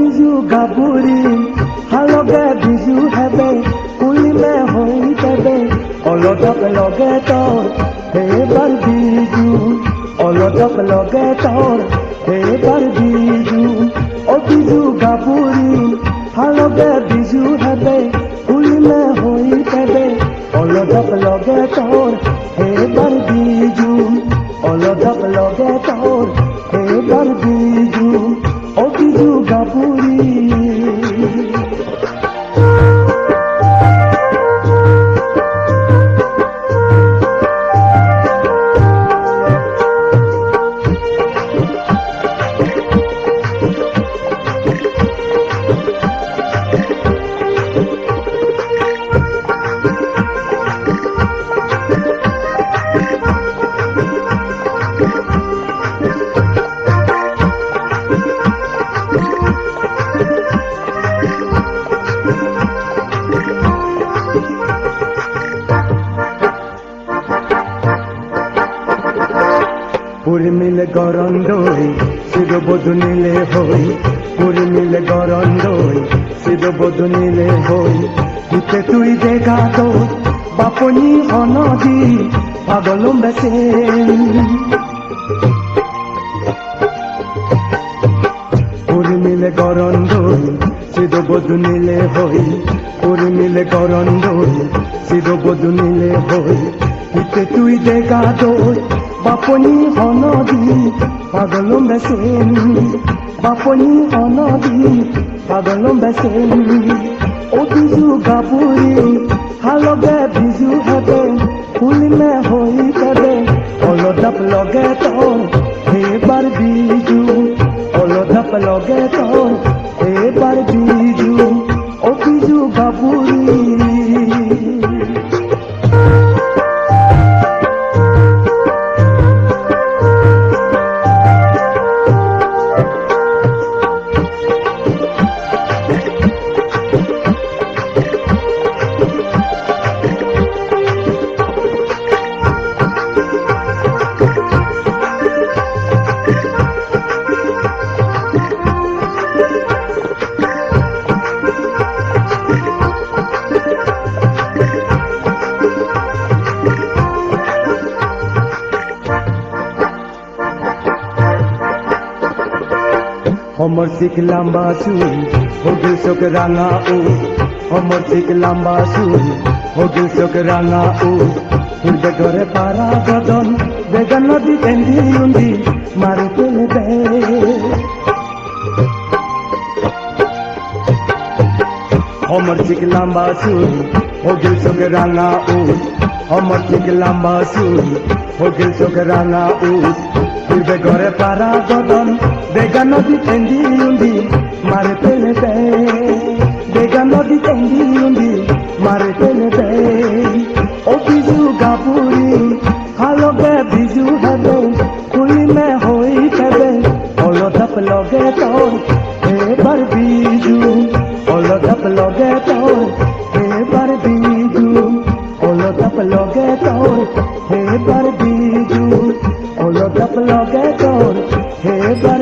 বিজু গাবুরি হালগে বিজু হেবে কুলিমে হই তেবে অলদক লগে তোর এবার বিজু অলদক লগে তোর এবার বিজু ও বিজু গাবুরি হালগে বিজু হেবে কুলিমে হই তেবে অলদক লগে তোর এবার বিজু অলদক লগে তোর এবার বিজু ও বিজু গাবুরি উর্মিল গরন্দই শিরবধূ নীলে হই উর্মিল গরন্দই শিরবধূ নীলে হই তুতে তুই দেখা তো বাপনি অনদি পাগলম বেসে উর্মিল গরন্দই শিরবধূ নীলে হই উর্মিল গরন্দই শিরবধূ নীলে হই তুতে তুই দেখা তো বাপনি অনদি পাগলম বেসেন বাপনি অনদি পাগলম বেসেন ও বিজু গাবুরি হালগে বিজু হেবে ফুলমে হই তেবে অলদক লগে তোর এবার বিজু অলদক লগে তোর এবার বিজু ও বিজু গাবুরি हमर सिख लंबा सुई हो गल सोक रांगा ओ हमर सिख लंबा सुई हो गल सोक रांगा ओ उर्दे घरे पारा गदन बेगा नदी एंदी उंदी मारे पेले बे हमर सिख लंबा सुई हो गल सोक रांगा ओ हमर सिख लंबा सुई हो गल सोक रांगा ओ उर्दे घरे पारा गदन बेगा नदी एंदी उंदी मारे पेले बे बेगा नदी एंदी उंदी मारे पेले बे ओ बिजु गाबुरी हालगे बिजु हेबे कुली में होई तेबे अलदक लगे तोर एबार बिजु अलदक लगे तोर एबार बिजु अलदक लगे तोर एबार बिजु अलदक लगे तोर एबार